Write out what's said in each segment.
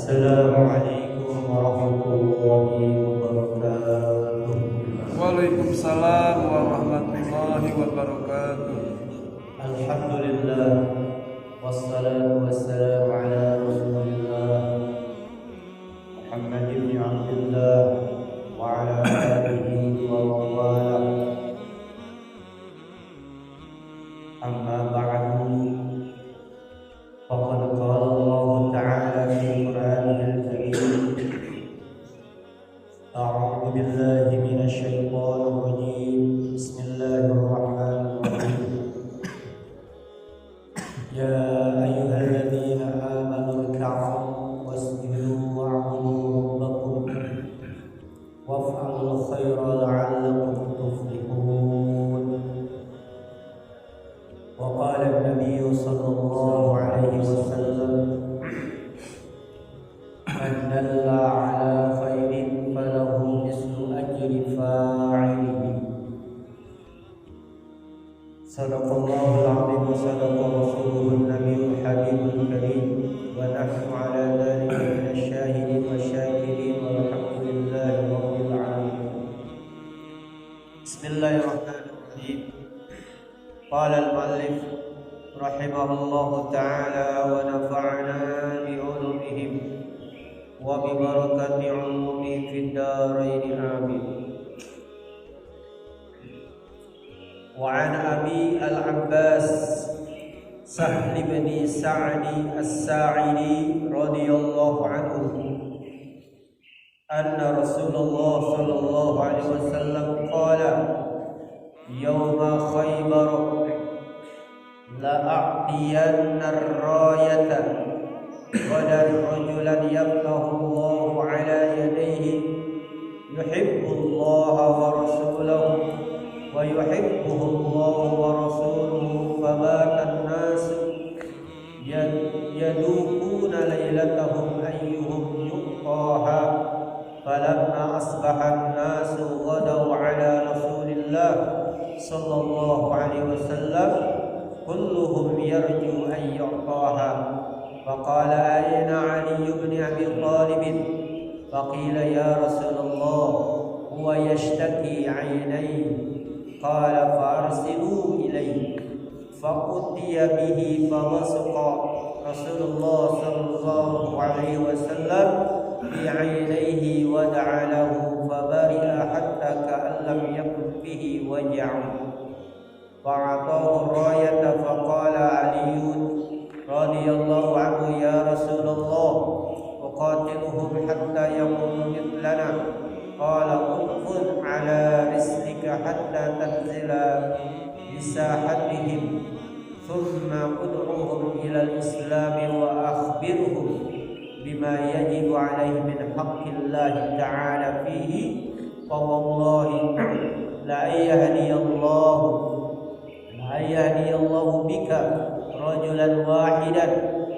Assalamualaikum warahmatullahi wabarakatuh. Waalaikumsalam warahmatullahi wabarakatuh. Alhamdulillah, wassalatu wassalamu ala Rasulillah Muhammad ibn Abdullah wa ala alihi wa mawalah. Amma ba'du, faqad qala Allah ta'ala fi Qur'anil Karim, a'udzu billahi minasy syaithanir rajim. Bismillahirrahmanirrahim. Ya ayyuhalladzina amanu irka'u wasjudu wa'budu rabbakum waf'alul khaira la'allakum tuflihun. Wa qala an-nabiy sallallahu alaihi wasallam, man dalla ala khairin falahu mislu ajri fa'ilihi. Sadaqallahul azim wa sadaqa rasuluhun nabiyul habibul karim, wa nahnu ala dhalika minasy syahidin wasyakirin walhamdulillahi rabbil alamin. Bismillahirrahmanirrahim. Qala al-muallif rahimahullahu ta'ala wa nafa'na bi 'ulumihim wa bi barakati 'ulumihim fid darain amin. وعن أبي العباس سهل بن سعد الساعدي رضي الله عنه أن رسول الله صلى الله عليه وسلم قال يوم خيبر لأعطين الراية غدا رجلا يفتح الله على يديه يحب الله ورسوله ويحبه الله ورسوله فبات الناس يذوقون ليلتهم أيهم يؤطاها فلما أصبح الناس غدوا على رسول الله صلى الله عليه وسلم كلهم يرجو أن يعطاها فقال أين علي بن أبي طالب فقيل يا رسول الله هو يشتكي عينيه قال فأرسلوا إليه فأتي به فبصق رسول الله صلى الله عليه وسلم في عينيه ودعا له فبرئ حتى كأن لم يكن به وجع فأعطاه الراية فقال علي رضي الله عنه يا رسول الله وقاتلهم حتى يكونوا مثلنا قال انفذ على رسلك حتى تنزل بساحتهم ثم ادعوهم إلى الإسلام وأخبرهم بما يجب عليه من حق الله تعالى فيه فوالله لأن يهدي الله بك رجلا واحدا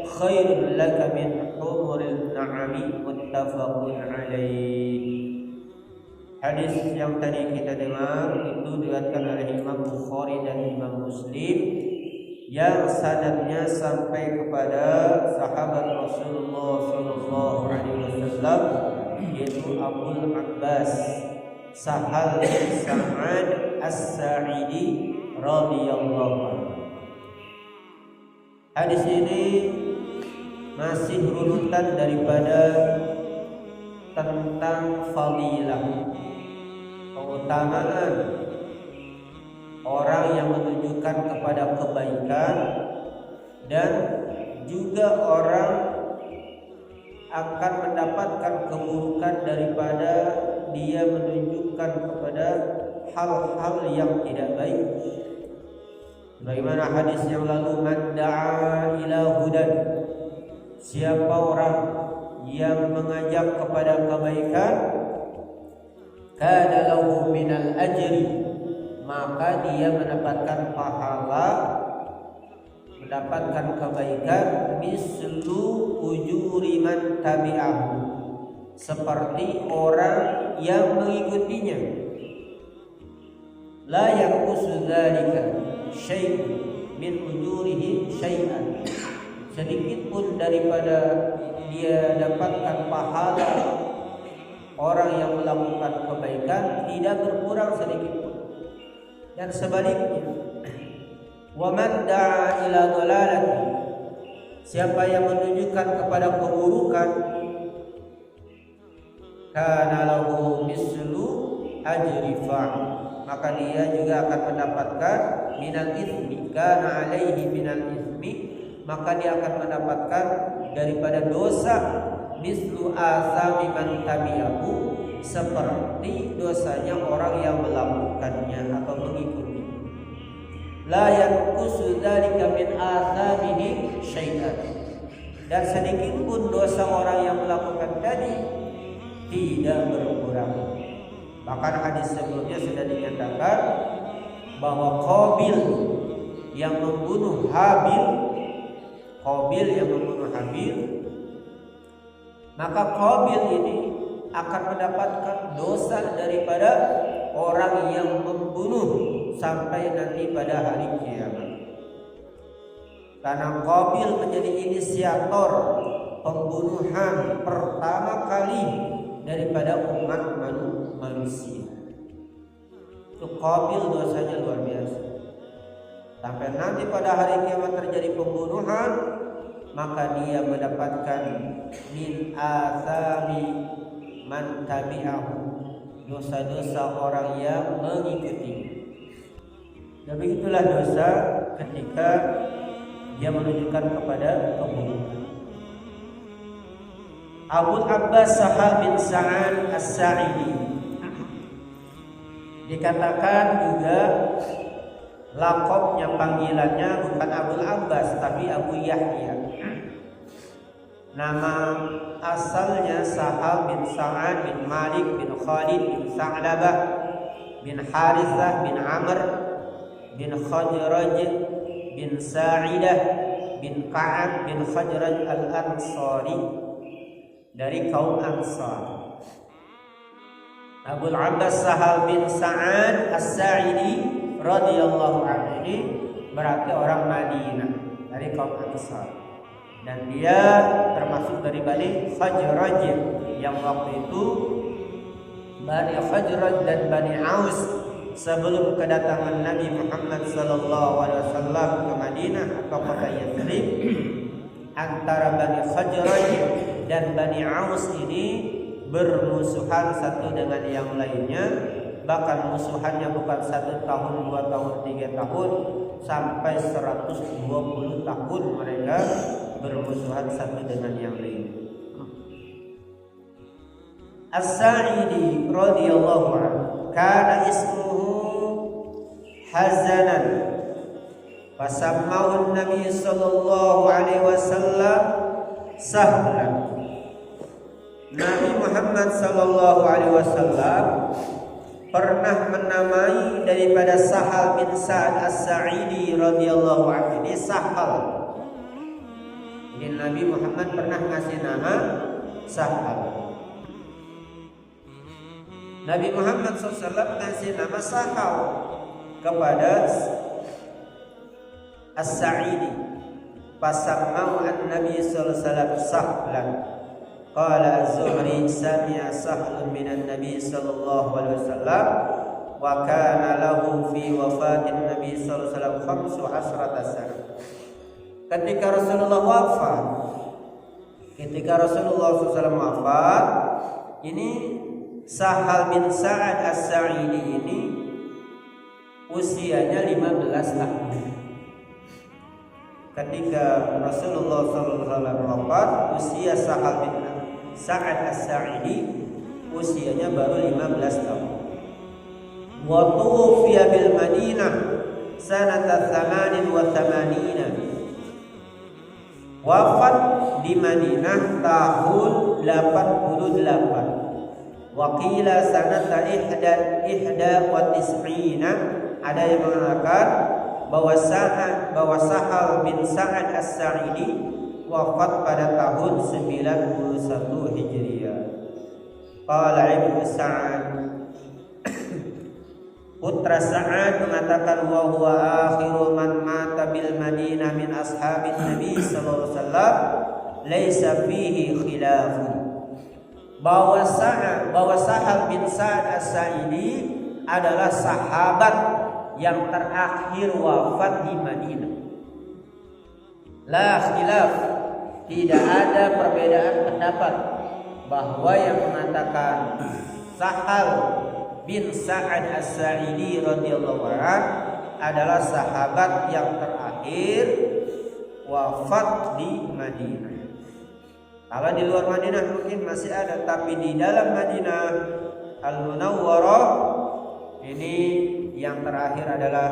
خير لك من حمر النعم متفق عليه. Hadis yang tadi kita dengar itu diriwayatkan oleh Imam Bukhari dan Imam Muslim yang sanadnya sampai kepada sahabat Rasulullah sallallahu alaihi wasallam yaitu Abul Abbas Sahal bin Sa'ad As-Sa'idi radhiyallahu anhu. Hadis ini masih runutan daripada tentang fadilah, keutamaan orang yang menunjukkan kepada kebaikan dan juga orang akan mendapatkan keburukan daripada dia menunjukkan kepada hal-hal yang tidak baik. Bagaimana hadis yang lalu, man da'a ila hudan, siapa orang yang mengajak kepada kebaikan, kana lahu minal ajri, maka dia mendapatkan pahala, mendapatkan kebaikan, mislu ujuri man tabi'ahu, seperti orang yang mengikutinya. La yanqusu dzalika syai'un min ujurihi syai'an, sedikit pun daripada dia dapatkan pahala orang yang melakukan kebaikan tidak berkurang sedikit pun. Dan sebaliknya, wa man da'a ila dhalalati, siapa yang menunjukkan kepada keburukan, kana lahu mislu ajri fa'il, maka dia juga akan mendapatkan minal ismi, kana alaihi minal ismi, maka dia akan mendapatkan daripada dosa mislu asami man tabi'ahu, seperti dosanya orang yang melakukannya atau mengikuti. La yanqusu dzalika min asamihi syai'an, dan sedikit pun dosa orang yang melakukan tadi tidak berkurang. Bahkan hadis sebelumnya sudah dinyatakan bahwa Qabil yang membunuh Habil, maka Qabil ini akan mendapatkan dosa daripada orang yang membunuh sampai nanti pada hari kiamat. Karena Qabil menjadi inisiator pembunuhan pertama kali daripada umat manusia. Itu Qabil dosanya luar biasa. Sampai nanti pada hari kiamat terjadi pembunuhan, maka dia mendapatkan min asami man tabi'ahu, dosa-dosa orang yang mengikuti. Dan begitulah dosa ketika dia menunjukkan kepada keburukan. Abu Abbas Sahal bin Sa'ad As-Sa'idi dikatakan juga laqabnya, panggilannya bukan Abu Abbas tapi Abu Yahya. Nama asalnya Sahal bin Sa'ad bin Malik bin Khalid bin Sa'labah bin Harithah bin Amr bin Khajraj bin Sa'idah bin Ka'ab bin Khajraj al-Ansari, dari kaum Ansar. Abu Abbas Sahal bin Sa'ad As-Sa'idi radhiyallahu anhu berarti orang Madinah, dari kaum Ansar. Dan dia termasuk dari Bani Khajraj, yang waktu itu Bani Khajraj dan Bani Aus sebelum kedatangan Nabi Muhammad SAW ke Madinah atau kota Yathrib, antara Bani Khajraj dan Bani Aus ini bermusuhan satu dengan yang lainnya. Bahkan musuhannya bukan 1 tahun, 2 tahun, 3 tahun, sampai 120 tahun mereka bermusuhan satu dengan yang lain. As-Sa'idi radhiyallahu anhu kana ismuhu Hazanan, fasammahu an-nabi sallallahu alaihi wasallam Sahlan. Nabi Muhammad sallallahu alaihi wasallam pernah menamai daripada Sahal bin Sa'ad As-Sa'idi radhiyallahu anhu ini Sahal. Jadi Nabi Muhammad pernah ngasih nama Sahal. Nabi Muhammad SAW ngasih nama Sahal kepada As-Sa'idi. Fasammau an-Nabi sallallahu alaihi wasallam Sahlan. Qala Az-Zuhri sami'a Sahlun minan Nabi sallallahu alaihi wasallam wa kana lahu fi wafatin Nabi sallallahu alaihi wasallam 15 sana. Ketika Rasulullah SAW wafat, ini Sahal bin Sa'ad As-Sa'idi ini usianya 15 tahun. Ketika Rasulullah SAW wafat, usia Sahal bin Sa'ad As-Sa'idi usianya baru 15 tahun. Wa tuwfiya bil Madinah sanata 88. Wafat di Madinah tahun 88. Wa qila sanata 91. Ada yang mengatakan bahwa Sahal bin Sa'ad As-Sa'idi wafat pada tahun 91 Hijriah. Qala Ibnu Sa'ad, putra Sa'ad mengatakan, wa huwa akhiru man mata bil Madinah min ashabin Nabi sallallahu alaihi wasallam laisa fihi khilafun. Bahwa Sahal bin Sa'ad As-Sa'idi adalah sahabat yang terakhir wafat di Madinah. La khilaf, tidak ada perbedaan pendapat bahwa yang mengatakan Sahal bin Sa'ad As-Sa'idi radhiyallahu anhu adalah sahabat yang terakhir wafat di Madinah. Kalau di luar Madinah mungkin masih ada, tapi di dalam Madinah Al-Munawwarah ini yang terakhir adalah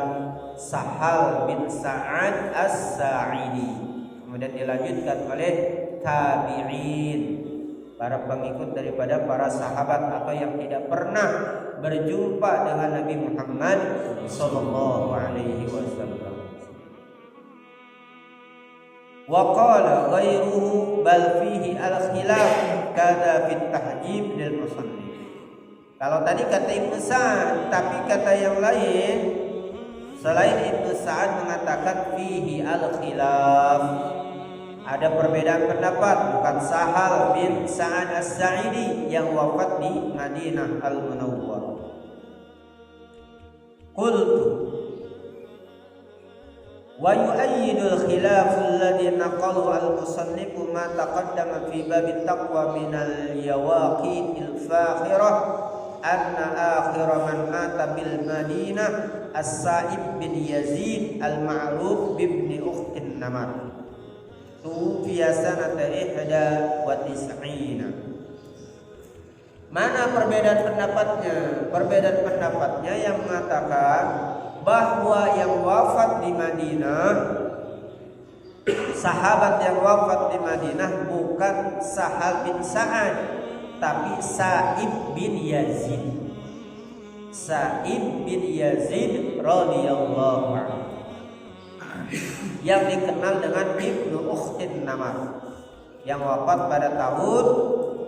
Sahal bin Sa'ad As-Sa'idi. Kemudian dilanjutkan oleh tabi'in, para pengikut daripada para sahabat atau yang tidak pernah berjumpa dengan Nabi Muhammad sallallahu alaihi wasallam. Wa qala ghairuhu bal fihi al-khilaf kada fit tahjib lil musannif. Kalau tadi kata Ibnu Sa'ad, tapi kata yang lain selain Ibnu Sa'ad mengatakan fihi al-khilaf, ada perbedaan pendapat, bukan Sahal bin Sa'ad As-Sa'idi yang wafat di Madinah Al-Munawwarah. Qultu wa yu'ayyidu al-khilaf alladhi naqalahu al-musannif ma taqaddama fi bab at-taqwa min al-yawaqit al-fakhirah anna akhir man mata bil Madinah As-Sa'ib bin Yazid al-ma'ruf bibni ukhtin Namar tufiya sanata 91. Mana perbedaan pendapatnya? Perbedaan pendapatnya yang mengatakan bahwa yang wafat di Madinah, sahabat yang wafat di Madinah bukan Sahal bin Sa'ad, tapi Sa'ib bin Yazid. Sa'ib bin Yazid radhiyallahu anhu, yang dikenal dengan Ibnu Ukhtin Namar, yang wafat pada tahun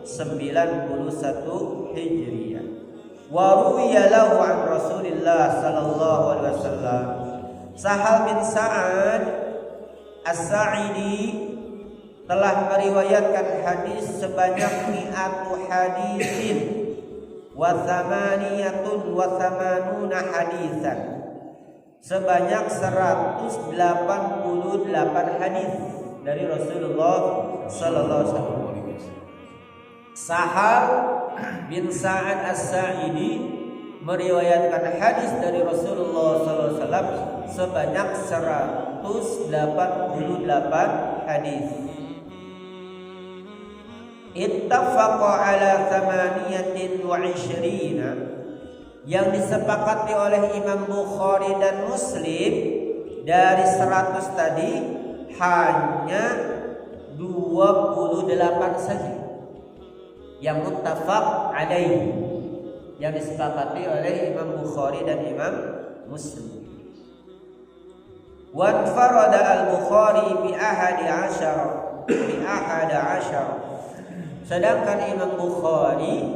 91 Hijriah. Wa ruwiya lahu an Rasulillah sallallahu alaihi wasallam. Sahal bin Sa'ad As-Sa'idi telah meriwayatkan hadis sebanyak 100 hadisin wa thamaniyatun wa thamanuna hadisan, sebanyak 188 hadis dari Rasulullah sallallahu alaihi wasallam. Sahal bin Sa'ad As-Sa'idi meriwayatkan hadis dari Rasulullah sallallahu alaihi wasallam sebanyak 188 hadis. Ittafaqa ala 28, yang disepakati oleh Imam Bukhari dan Muslim dari 100 tadi hanya 28 saja yang muttafaq alaihi, yang disepakati oleh Imam Bukhari dan Imam Muslim. Wa farada al-Bukhari bi ahadi ashara, sedangkan Imam Bukhari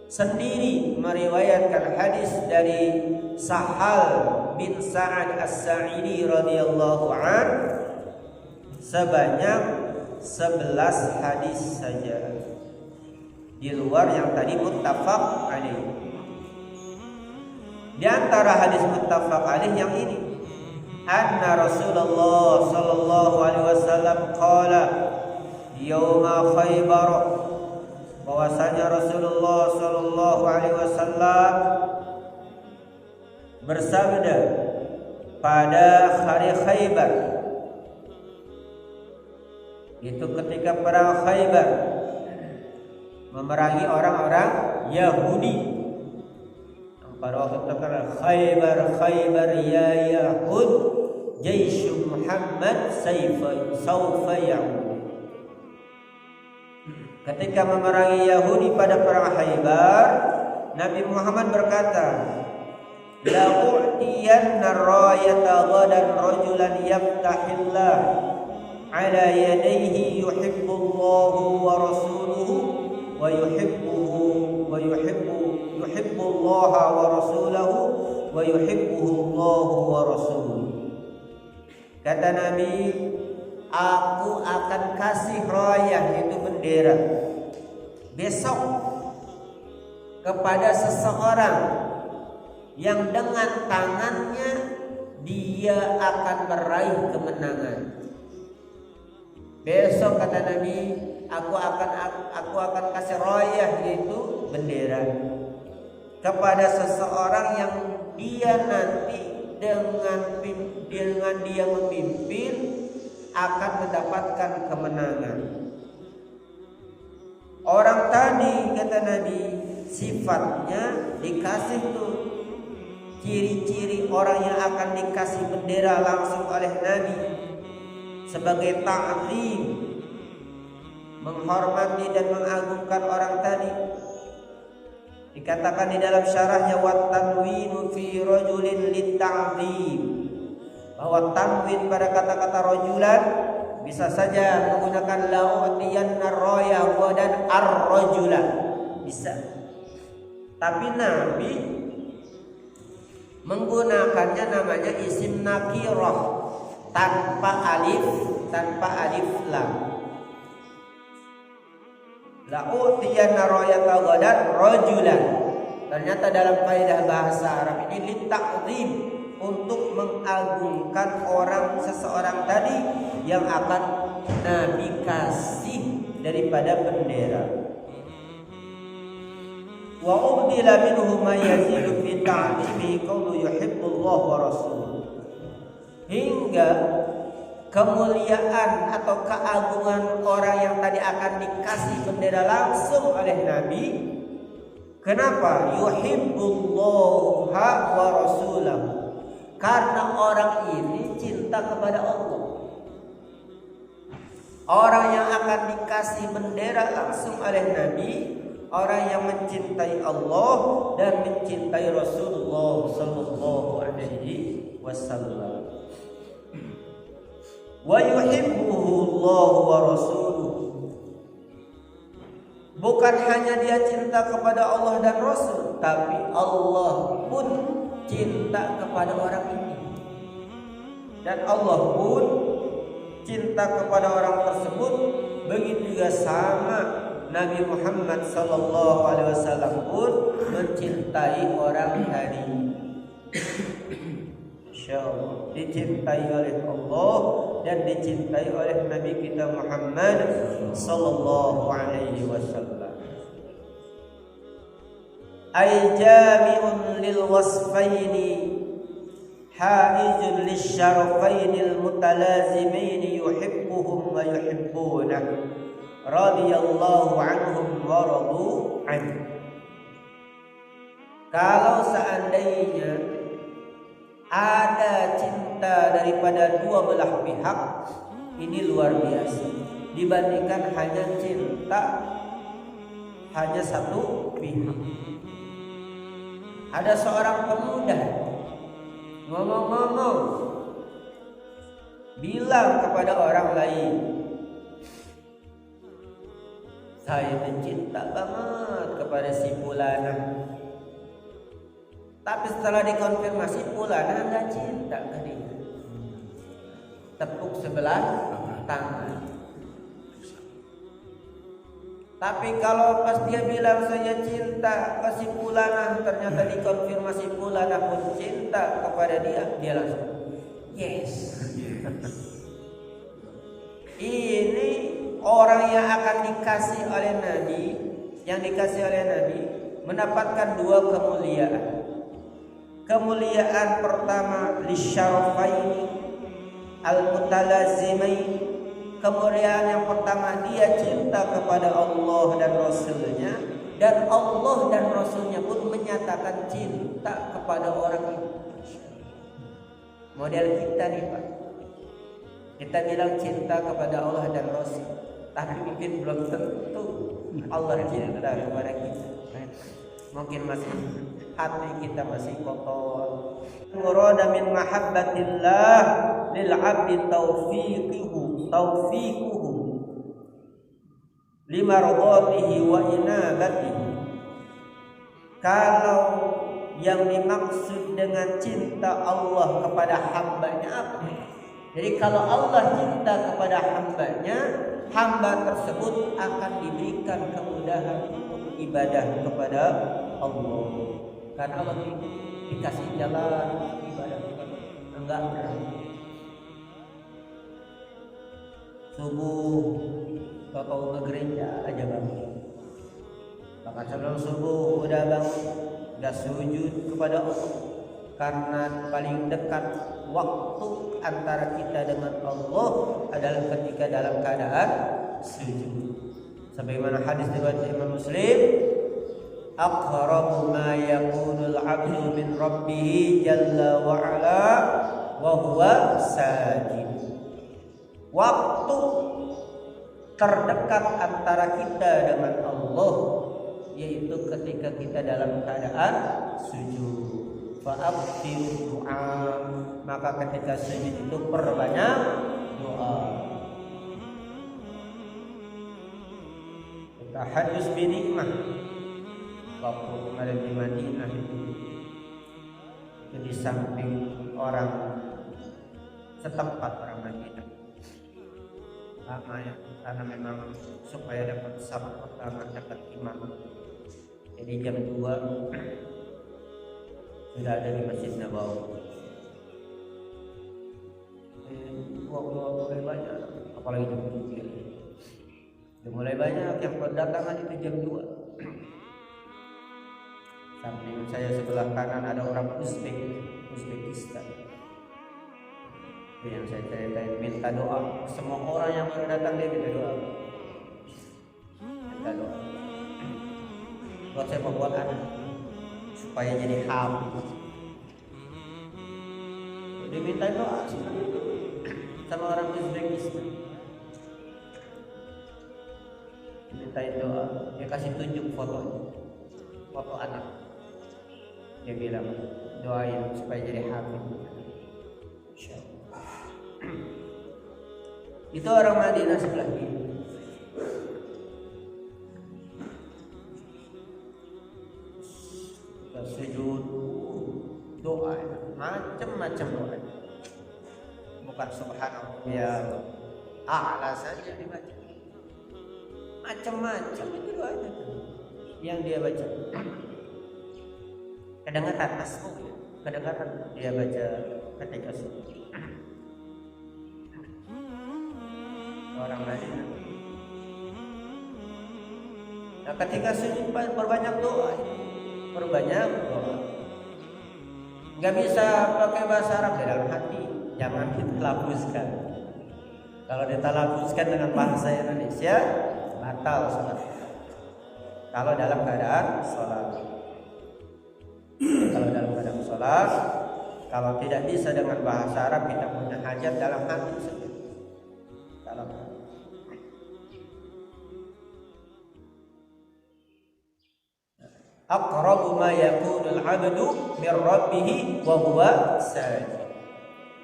sendiri meriwayatkan hadis dari Sahal bin Sa'ad As-Sa'idi radhiyallahu anhu sebanyak 11 hadis saja, di luar yang tadi muttafaq alaih. Di antara hadis muttafaq alaih yang ini, anna Rasulullah sallallahu alaihi wasallam qala yauma Khaybar, bahwasanya Rasulullah sallallahu alaihi wasallam bersabda pada hari Khaybar, itu ketika perang Khaybar memerangi orang-orang Yahudi. Pada waktu terkenal Khaybar, Khaybar ya Yahud, Jaishu Muhammad sawfa ya'ud. Ketika memerangi Yahudi pada perang Khaybar, Nabi Muhammad berkata, la u'tiyanna rayata ghadan rajulan yaftahillah ala yadayhi yuhibbullahu wa rasuluhu wa yuhibbuhu wa yuhibbu Allah wa rasulahu wa yuhibbuhu Allah wa rasuluhu. Kata Nabi, aku akan kasih rayah, itu bendera, besok kepada seseorang yang dengan tangannya dia akan meraih kemenangan. Besok kata Nabi, aku akan kasih rayah, yaitu bendera, kepada seseorang yang dia nanti dengan dia memimpin akan mendapatkan kemenangan. Orang tadi kata Nabi sifatnya dikasih tuh ciri-ciri orang yang akan dikasih bendera langsung oleh Nabi sebagai ta'zim, menghormati dan mengagungkan orang tadi. Dikatakan di dalam syarahnya wa tanwinu fi rajulin lit-ta'zim, bahwa tanwin pada kata-kata rajulan bisa saja menggunakan la'utiyanna raya dan ar-rajula, bisa. Tapi Nabi menggunakannya namanya isim nakirah, tanpa alif lam. La'utiyanna rayata ghadan rajulan. Ternyata dalam kaidah bahasa Arab ini litakzim, untuk mengagungkan seseorang tadi yang akan Nabi kasih daripada bendera. Wa ubdila minhu ma yazidu fi ta'zimi qawlu yuhibbullah wa rasuluh. Hingga kemuliaan atau keagungan orang yang tadi akan dikasih bendera langsung oleh Nabi. Kenapa? Yuhibbullaha wa rasulahu. Karena orang ini cinta kepada Allah. Orang yang akan dikasih bendera langsung oleh Nabi, orang yang mencintai Allah dan mencintai Rasulullah sallallahu alaihi wasallam. Wa yuhibbuhu Allah wa rasuluh. Bukan hanya dia cinta kepada Allah dan Rasul, tapi Allah pun cinta kepada orang ini, dan Allah pun cinta kepada orang tersebut. Begitu juga sama Nabi Muhammad sallallahu alaihi wasallam pun mencintai orang tadi. Insyaallah dicintai oleh Allah dan dicintai oleh Nabi kita Muhammad sallallahu alaihi wasallam. Ay jami'un lil wasfaini haizun lisyarafaini al mutalazimaini yuhibbuhum wa yuhibbunah radhiyallahu anhum wa radu anhu. Kalau seandainya ada cinta daripada dua belah pihak, ini luar biasa dibandingkan hanya cinta hanya satu pihak. Ada seorang pemuda ngomong-ngomong, bilang kepada orang lain, saya mencinta banget kepada si Fulana. Tapi setelah dikonfirmasi, Fulana enggak cinta ke dia. Tepuk sebelah tangan. Tapi kalau pas dia bilang saya cinta ke si Fulana, ternyata dikonfirmasi Fulana pun cinta kepada dia, dia langsung yes. Ini orang yang akan dikasih oleh Nabi, yang dikasih oleh Nabi mendapatkan dua kemuliaan. Kemuliaan pertama lisyarafaini al-mutalazimain. Kemuliaan yang pertama, dia cinta kepada Allah dan Rasulnya, dan Allah dan Rasulnya pun menyatakan cinta kepada orang itu. Model kita nih Pak, kita bilang cinta kepada Allah dan Rasul, tapi mungkin belum tentu Allah cinta kepada kita. Mungkin masih hati kita masih kotor. Murada min mahabbatillah lil 'abdi taufiquhu lima radatihi wa inabatihi. Kalau yang dimaksud dengan cinta Allah kepada hambanya apa? Jadi kalau Allah cinta kepada hambanya, hamba tersebut akan diberikan kemudahan untuk ibadah kepada Allah. Karena Allah dikasih jalan ibadah kepada Allah. Enggak berat. Subuh bapak ke gereja aja bangun. Bahkan sebelum subuh udah bangun, udah sujud kepada Allah. Karena paling dekat waktu antara kita dengan Allah adalah ketika dalam keadaan sujud. Sebagaimana hadis riwayat Imam Muslim, aqrabu ma yakunul 'abdu min rabbih jalla wa 'ala wa huwa sajid. Waktu terdekat antara kita dengan Allah yaitu ketika kita dalam keadaan sujud. Fa'abdiru doa, maka ketika sujud itu perbanyak doa. Tahadus binikmah. Waktu kemarin di Madinah itu di samping orang setempat orang Madinah. Lama ya, karena memang supaya dapat saf pertama dapat imam. Jadi jam 2 sudah ada di Masjid Nabawi. Mulai banyak, apalagi jam 3. Mulai banyak yang berdatangan itu jam 2. Samping saya sebelah kanan ada orang Uzbekistan. Yang saya ceritain minta doa. Semua orang yang baru datang dia minta doa. Minta doa. Buat saya membuat anak supaya jadi hafiz. Diminta doa sama orang Uzbekistan. Diminta doa, dia kasih tunjuk foto anak. Dia bilang doain supaya jadi hafiz. Insyaallah. Itu orang Madinah sebelah kiri. Sujud doa macam-macam doa, bukan subhanallah ya a'la saja dibaca, macam-macam itu doanya yang dia baca. Kadang-kadang tasbih, kadang-kadang dia baca ketika sujud. Orang Madinah. Nah, ketika sujud perbanyak doa. Perbanyak doa. Nggak bisa pakai bahasa Arab di dalam hati, jangan ditalafuzkan. Kalau ditalafuzkan dengan bahasa Indonesia batal salat. Kalau dalam keadaan sholat, kalau dalam keadaan sholat, kalau tidak bisa dengan bahasa Arab kita punya hajat dalam hati saja. Dalam hati. Aqrabu ma yakunul 'abdu min rabbih wa huwa sajid.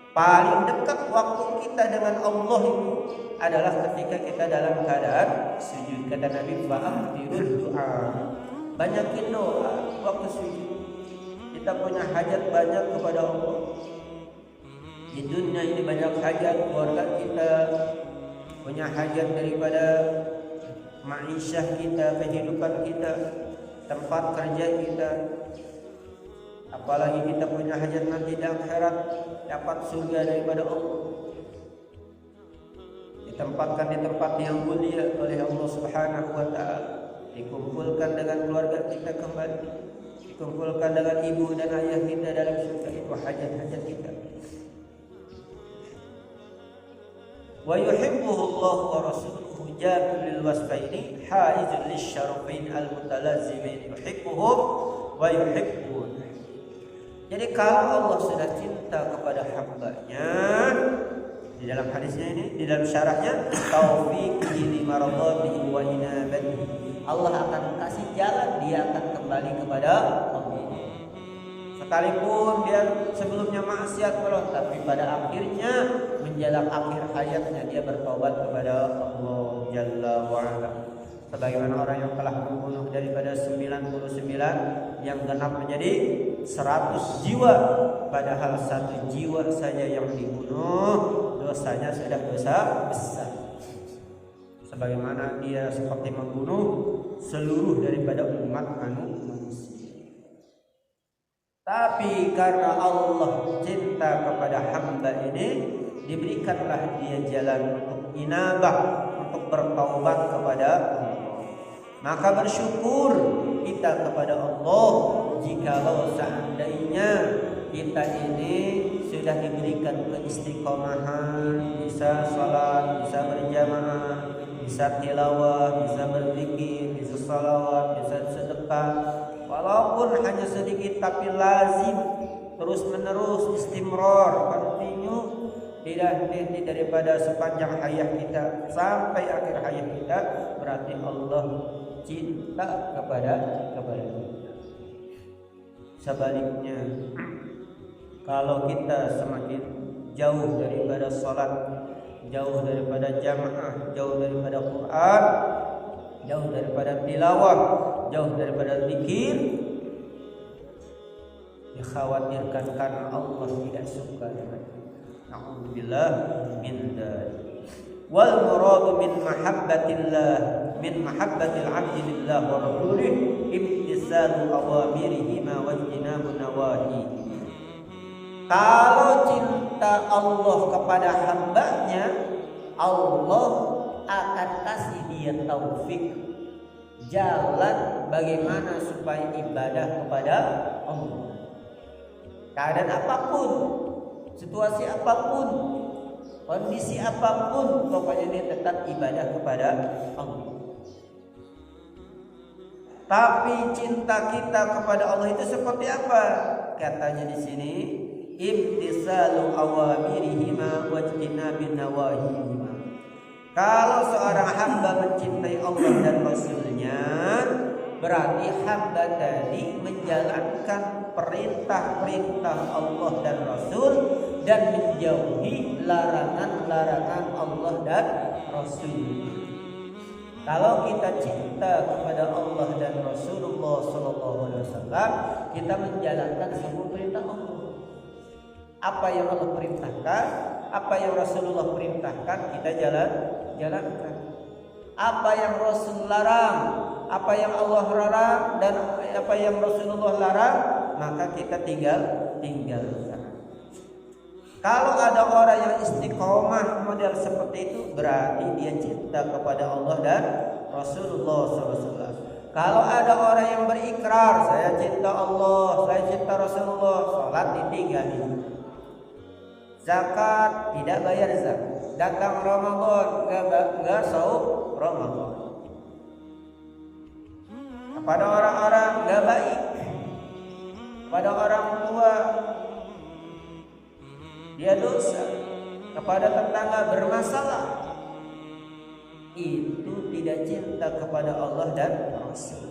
Paling dekat waktu kita dengan Allah itu adalah ketika kita dalam keadaan sujud. Kata Nabi, fa'abdirul doa. Banyakin doa waktu sujud. Kita punya hajat banyak kepada Allah. Di dunia ini banyak hajat, keluarga kita punya hajat daripada ma'isyah kita, kehidupan kita, tempat kerja kita, apalagi kita punya hajat nanti di akhirat dapat surga daripada Allah, ditempatkan di tempat yang mulia oleh Allah Subhanahu wa taala, dikumpulkan dengan keluarga kita kembali, dikumpulkan dengan ibu dan ayah kita dalam surga. Itu hajat-hajat kita. Wa yuhibbuhu Allah wa rasuluhu jami'ul wasfaini haizul lisyarafain al-mutalazzimin yuhibbuhum wa yuhibbun. Jadi kalau Allah sudah cinta kepada hambanya, di dalam hadisnya ini, di dalam syarahnya, taufiqihi limaradatihi wa inabatihi, Allah akan kasih jalan, dia akan kembali kepada Allah. Sekalipun dia sebelumnya maksiat kepada, tapi pada akhirnya menjelang akhir hayatnya dia bertobat kepada Allah Jalla wa'ala. Sebagaimana orang yang telah membunuh daripada 99 yang genap menjadi 100 jiwa, padahal 1 jiwa saja yang dibunuh dosanya sudah dosa besar, sebagaimana dia seperti membunuh seluruh daripada umat manusia. Tapi karena Allah cinta kepada hamba ini, diberikanlah dia jalan untuk inabah, untuk bertaubat kepada Allah. Maka bersyukur kita kepada Allah jikalau seandainya kita ini sudah diberikan keistiqomahan, bisa salat, bisa berjamaah, bisa tilawah, bisa berzikir, bisa salawat, bisa sedekah, walaupun hanya sedikit tapi lazim, terus menerus, istimrar, continue, tidak henti daripada sepanjang hayat kita sampai akhir hayat kita, berarti Allah cinta kepada kita. Sebaliknya, kalau kita semakin jauh daripada salat, jauh daripada jamaah, jauh daripada Quran, jauh daripada tilawah, jauh daripada zikir, dikhawatirkan karena Allah tidak suka dengan. Na'udzubillah min dzalik. Wal muradu min mahabbatillah, min mahabbatil 'abdi lillah wa rasulih imtisalu awamirihi ma wajtinabu nawahi. Kalau cinta Allah kepada hambanya, Allah akan kasih dia taufik, jalan bagaimana supaya ibadah kepada Allah. Keadaan apapun, situasi apapun, kondisi apapun, pokoknya dia tetap ibadah kepada Allah. Tapi cinta kita kepada Allah itu seperti apa? Katanya di sini, imtisalu awamirihima wajtinabin nawahihima. Kalau seorang hamba mencintai Allah dan Rasulnya, berarti hamba tadi menjalankan perintah-perintah Allah dan Rasul dan menjauhi larangan-larangan Allah dan Rasul. Kalau kita cinta kepada Allah dan Rasulullah SAW, kita menjalankan semua perintah Allah. Apa yang Allah perintahkan, apa yang Rasulullah perintahkan, kita jalankan. Apa yang Rasul larang, apa yang Allah larang, dan apa yang Rasulullah larang, maka kita tinggalkan. Kalau ada orang yang istiqomah model seperti itu, berarti dia cinta kepada Allah dan Rasulullah SAW. Kalau ada orang yang berikrar, saya cinta Allah, saya cinta Rasulullah, sholat ditinggalin, zakat tidak bayar zakat, datang Ramadan enggak saum Ramadan. Kepada orang-orang enggak baik, kepada orang tua dia dosa, kepada tetangga bermasalah, itu tidak cinta kepada Allah dan Rasul.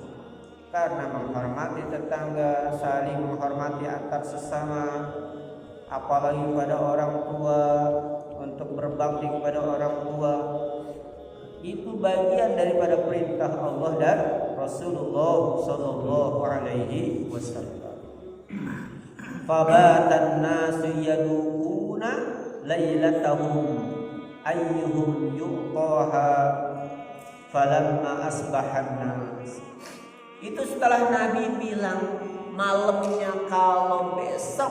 Karena menghormati tetangga, saling menghormati antar sesama, apalagi pada orang tua, untuk berbakti kepada orang tua, itu bagian daripada perintah Allah dan Rasulullah sallallahu alaihi wasallam. Fabatan nasu yadukuna lailatahum ayyuhum yuqaha falamma asbahan nas. Itu setelah Nabi bilang malamnya kalau besok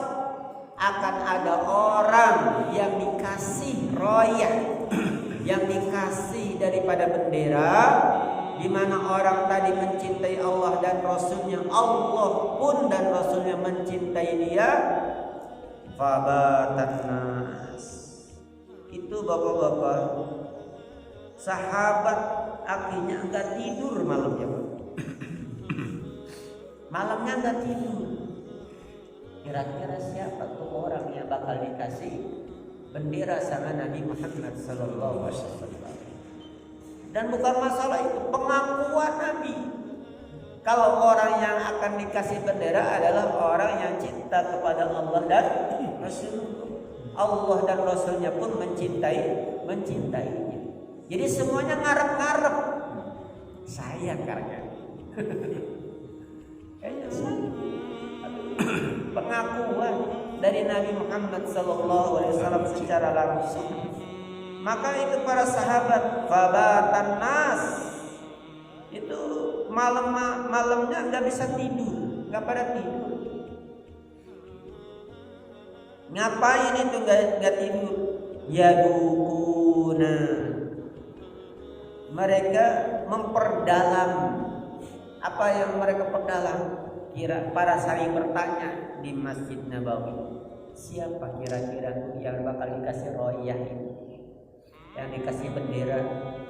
akan ada orang yang dikasih royah, yang dikasih daripada bendera, di mana orang tadi mencintai Allah dan Rasulnya, Allah pun dan Rasulnya mencintai dia. Fabatan nas, itu bapak-bapak sahabat akhirnya enggak tidur malamnya. Malamnya enggak tidur. Kira-kira siapa tuh orang yang bakal dikasih bendera sama Nabi Muhammad sallallahu alaihi wasallam? Dan bukan masalah itu, pengakuan Nabi. Kalau orang yang akan dikasih bendera adalah orang yang cinta kepada Allah dan Rasulullah. Allah dan Rasulnya pun mencintainya. Jadi semuanya ngarep-ngarep. Saya karena kayaknya saya. pengakuan dari Nabi Muhammad SAW secara langsung. Maka itu para sahabat fabatan nas itu malamnya nggak bisa tidur, nggak pada tidur. Ngapain itu nggak tidur? Yadukuna, mereka memperdalam. Apa yang mereka perdalam? Para saling bertanya di Masjid Nabawi, siapa kira-kira yang bakal dikasih royah ini, yang dikasih bendera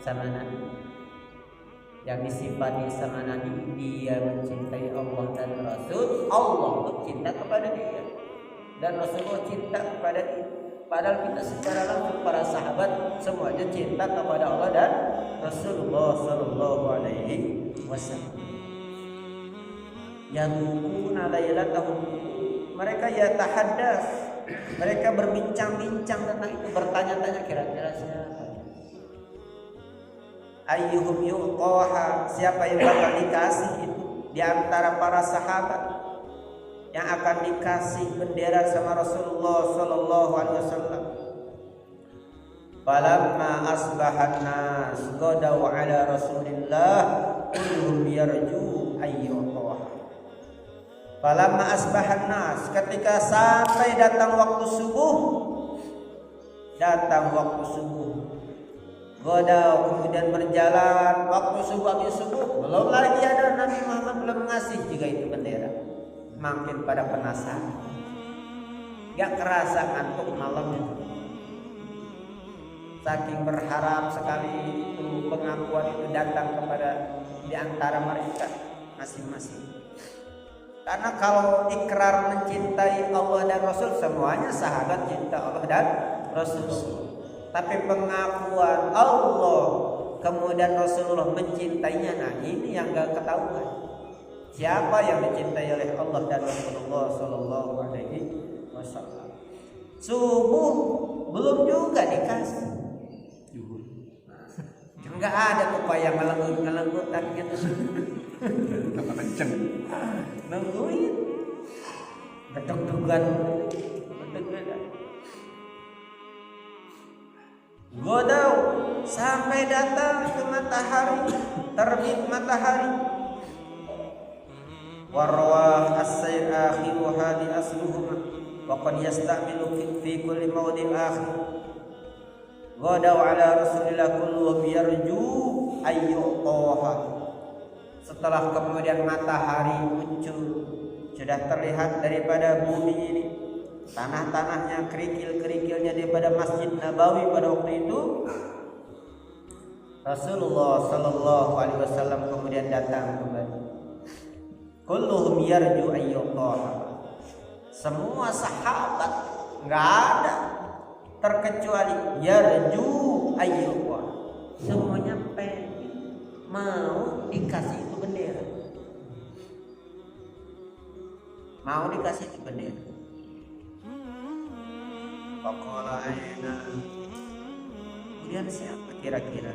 sama Nabi, yang disifati sama Nabi, dia mencintai Allah dan Rasul, Allah pun cinta kepada dia, dan Rasulullah cinta kepada dia. Padahal kita secara langsung para sahabat semuanya cinta kepada Allah dan Rasulullah Sallallahu Alaihi Wasallam. Yadukuna lailatahum, mereka yatahaddas, mereka berbincang-bincang tentang itu, bertanya-tanya kira-kira siapa, ayyuhum yuqaha, siapa yang bakal dikasih itu di antara para sahabat yang akan dikasih bendera sama Rasulullah Sallallahu Alaihi Wasallam. Falamma asbahan nas qadaw ala Rasulillah kulluhum yarju ayyuha. Falamma asbahan nas, ketika sampai datang waktu subuh, qadaw kemudian berjalan, waktu subuh habis subuh, belum lagi ada Nabi Muhammad belum ngasih juga itu bendera. Makin pada penasaran, gak kerasa ngantuk malam itu, saking berharap sekali itu pengakuan itu datang kepada di antara mereka masing-masing. Karena kalau ikrar mencintai Allah dan Rasul, semuanya sahabat cinta Allah dan Rasul. Tapi pengakuan Allah kemudian Rasulullah mencintainya, nah ini yang gak ketahuan. Siapa yang dicintai oleh Allah dan Rasulullah Sallallahu Alaihi Wasallam. Subuh belum juga dikasih. Enggak ada tuh yang ngelenggut gitu. Tambah kenceng. Nungguin. Bedug-dugan. Godau sampai datang ke matahari, terbit matahari. Warwah as-sayr akhiruha di asluhuma wa qad yasta'milu fi kulli mawdin akhir. Ghadaw ala Rasulillah kulluhum yarju ayyuha. Setelah kemudian matahari muncul, sudah terlihat daripada bumi ini, tanah-tanahnya, kerikil-kerikilnya daripada Masjid Nabawi pada waktu itu. Rasulullah Sallallahu Alaihi Wasallam kemudian datang kembali. Kulluhum yarju ayyuha. Semua sahabat nggak ada terkecuali yarju ayyuha. Semuanya pengen mau dikasih itu bendera, mau dikasih itu bendera. Faqala aina. Kemudian siapa kira-kira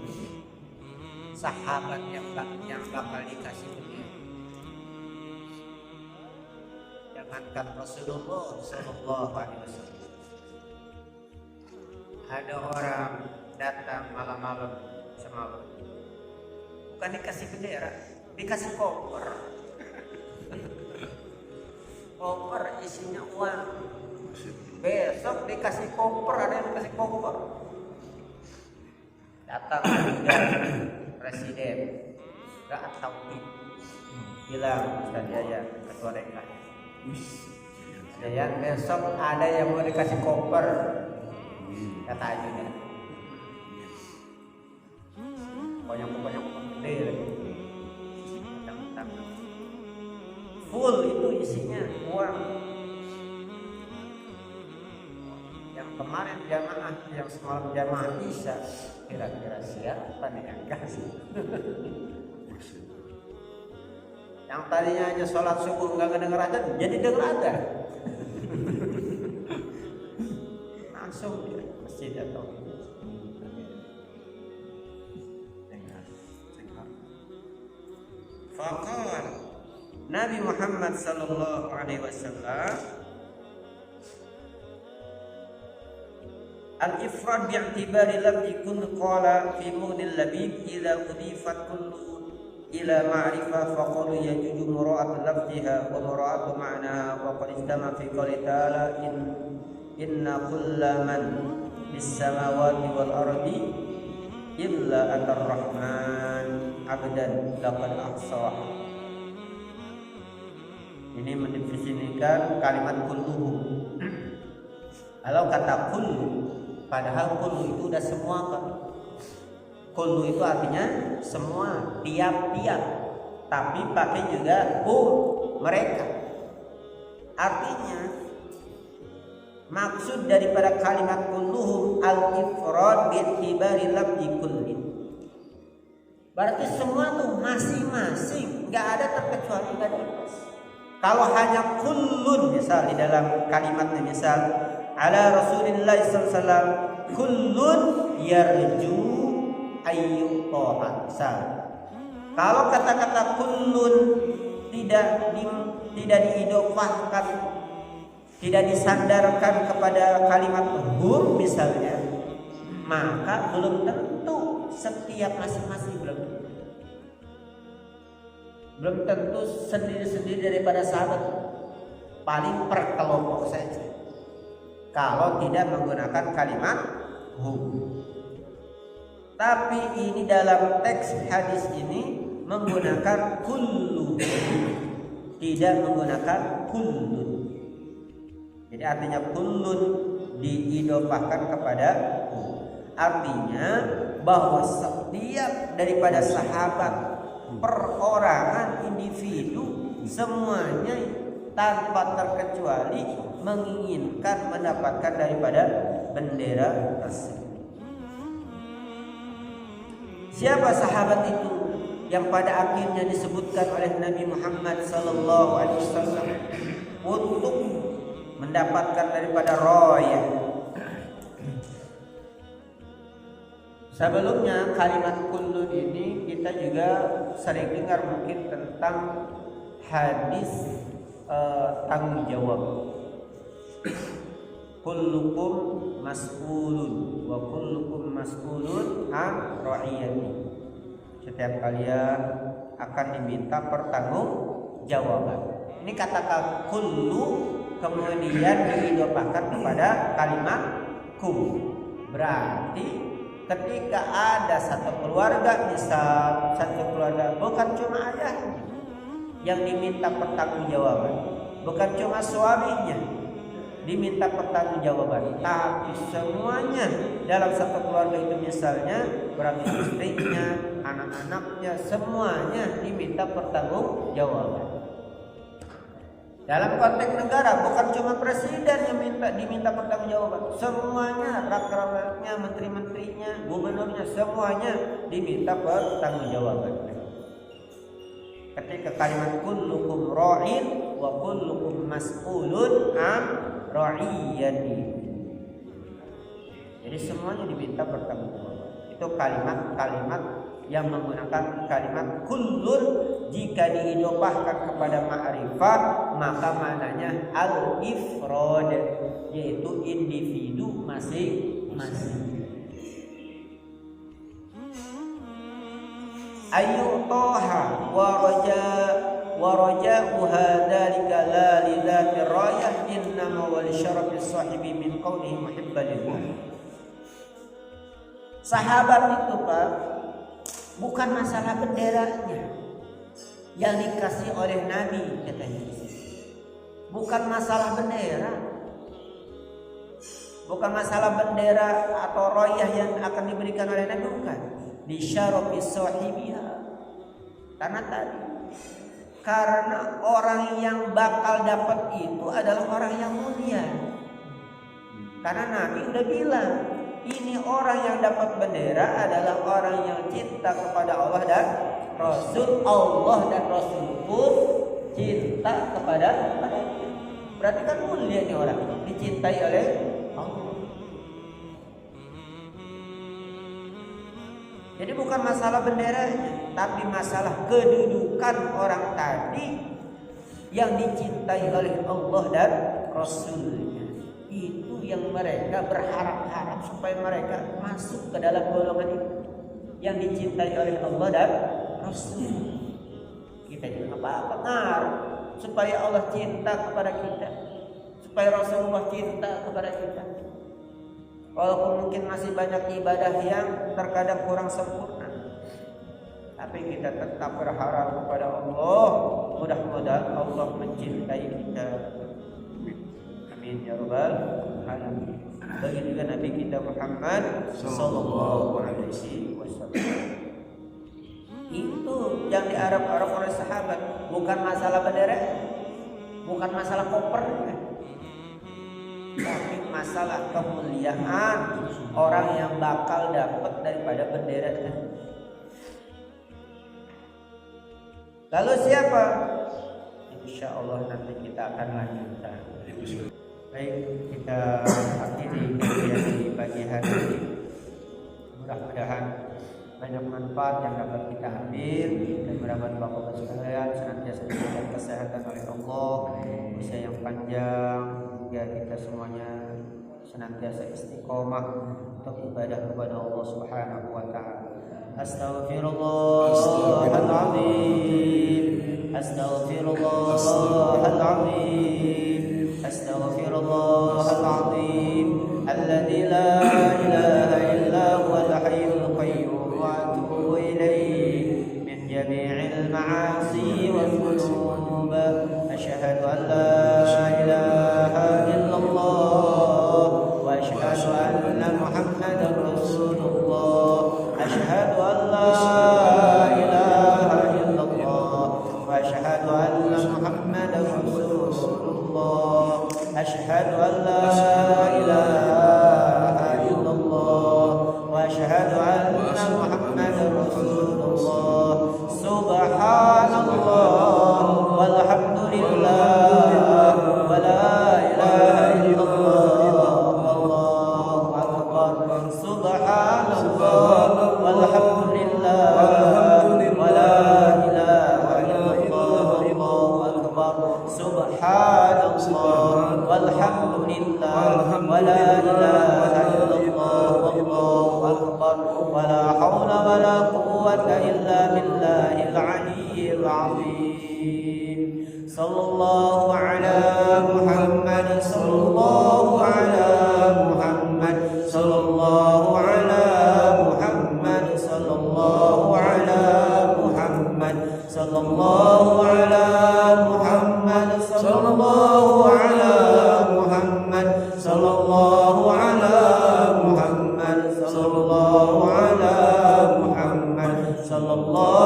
sahabat yang bakal dikasih bendera? Jangankan Rasulullah Sallallahu Alaihi Wasallam, ada orang datang malam-malam semalam, bukan dikasih bendera, dikasih koper. Koper isinya uang. Besok dikasih koper, ada yang dikasih koper. Datang presiden, gak tahu bilang Ustaz Yaya, ketua DKI. Ya, besok ada yang mau dikasih koper, kata ajunya. Banyak gede lagi. Full itu isinya uang. Yang kemarin jamaah, yang semalam jamaah Isya, kira-kira siapa nih yang kasih? Yang tadinya aja sholat subuh nggak ngedenger adzan, jadi denger adzan. Langsung di masjid atau Faqala Nabi Muhammad sallallahu alaihi wasallam Al-ifrad bi'tibari lafzi kun qala fi mudil labib idza udifat kullu ila ma'rifah faqad yajuzu mura'atu lafziha wa mura'atu ma'naha wa qad istama fi qouli ta'ala inna kullaman bis samawati wal ardi illa atar-rahman abdan laqad ahsah. Ini mendefinisikan kalimat kulluhu. Kalau kata kullu, padahal kullu itu udah semua kan. Kullu itu artinya semua, tiap-tiap. Tapi pakai juga mereka. Artinya maksud daripada kalimat kulluhum al-ifrad bi'tibari lafzi kullin. Berarti semua tuh masing-masing, enggak ada terkecuali, enggak dilepas. Kalau hanya kullun misal di dalam kalimatnya misal ala Rasulillah sallallahu alaihi wasallam kullun yarju ayyutoha. Kalau kata-kata kullun tidak diidofahkan, tidak disandarkan kepada kalimat hum misalnya, maka belum tentu setiap masing-masing belum tentu sendiri-sendiri daripada sahabat, paling per kelompok saja kalau tidak menggunakan kalimat hum. Tapi ini dalam teks hadis ini menggunakan kullu, tidak menggunakan kullun. Jadi artinya kullun diidofahkan kepada hum. Artinya bahwa setiap daripada sahabat, perorangan, individu, semuanya tanpa terkecuali menginginkan mendapatkan daripada bendera tersebut. Siapa sahabat itu yang pada akhirnya disebutkan oleh Nabi Muhammad sallallahu alaihi wasallam untuk mendapatkan daripada rayah? Sebelumnya kalimat kullun ini kita juga sering dengar mungkin tentang hadis tanggung jawab. Kullukum mas'ulun wa kullukum mas'ulun an ra'iyati. Setiap kalian akan diminta pertanggungjawaban. Ini kata kullu kemudian diidofahkan kepada kalimat kum. Berarti ketika ada satu keluarga, misal satu keluarga bukan cuma ayahnya yang diminta pertanggungjawaban, bukan cuma suaminya diminta pertanggungjawaban, tapi semuanya dalam satu keluarga itu misalnya berarti istrinya, anak-anaknya, semuanya diminta pertanggungjawaban. Dalam konteks negara bukan cuma presiden yang diminta pertanggungjawaban, semuanya, rakyat-rakyatnya, menteri-menterinya, gubernurnya, semuanya diminta pertanggungjawaban. Ketika kalimat kullukum ra'in wa kullukum mas'ulun an ra'iyati, jadi semuanya diminta pertanggungjawaban. Itu kalimat-kalimat yang menggunakan kalimat kullun jika diidofahkan kepada ma'rifah maka maknanya al-ifrad, yaitu individu masing-masing. Ayyutoha wa raja'u hadzalika la li dzati rayah innama wal syarafi sahibi min qawlihi muhibban lillah. Sahabat itu Pak, bukan masalah benderanya yang dikasih oleh Nabi katanya. Bukan masalah bendera. Bukan masalah bendera atau royah yang akan diberikan oleh Nabi, bukan. Di syarafi sahibiha. Karena orang yang bakal dapat itu adalah orang yang mulia. Karena Nabi udah bilang, ini orang yang dapat bendera adalah orang yang cinta kepada Allah dan Rasul. Allah dan Rasul pun cinta kepada mereka. Berarti kan mulia nih orang, dicintai oleh Allah. Jadi bukan masalah benderanya, tapi masalah kedudukan orang tadi yang dicintai oleh Allah dan Rasulnya. Itu yang mereka berharap-harap supaya mereka masuk ke dalam golongan itu yang dicintai oleh Allah dan Rasul. Kita juga apa-apa ngaruh supaya Allah cinta kepada kita, supaya Rasulullah cinta kepada kita. Walaupun mungkin masih banyak ibadah yang terkadang kurang sempurna, tapi kita tetap berharap kepada Allah. Mudah-mudahan Allah mencintai kita. Amin ya rabbal alamin. Begitu juga Nabi kita Muhammad sallallahu alaihi wasallam. Itu yang diharap-harap oleh sahabat, bukan masalah bendera, bukan masalah koper, tapi masalah kemuliaan orang yang bakal dapat daripada bendera. Lalu siapa? Insya Allah nanti kita akan lanjutkan. Baik, kita akhiri kajian di pagi hari ini. Mudah-mudahan banyak manfaat yang dapat kita ambil, dan mudah-mudahan Bapak-Bapak sekalian senantiasa diberikan kesehatan oleh Allah, usia yang panjang, hingga kita semuanya senantiasa istiqomah untuk ibadah kepada Allah Subhanahu wa taala. Astaghfirullahaladzim, astaghfirullahaladzim, astaghfirullahaladzim, alladzi la ilaha illa huwal hayyul qayyum wa atubu ilaihi min jami'il ma'asi wal dhunub. Asyhadu an la ilaha illallah wa asyhadu anna Muhammadar Rasulullah. Asyhadu an la ilaha illallah wa asyhadu anna Muhammadar Rasulullah. Asyhadu an la ilaha illallah wa asyhadu anna Muhammadar Rasulullah. Subhanallah walhamdulillah wa la ilaha illallah wallahu akbar. Subhanallah walhamdulillah wa la ilaha illallah wallahu akbar. Subhanallah walhamdulillah wa la ilaha illallah wallahu akbar. Wa la hawla wa la quwwata illa billahil aliyyil azim. Sallallahu ala Muhammad, sallallahu ala Muhammad, sallallahu ala Muhammad, sallallahu ala Muhammad, sallallahu ala Muhammad, sallallahu ala Muhammad, sallallahu ala Muhammad, sallallahu ala Muhammad, sallallahu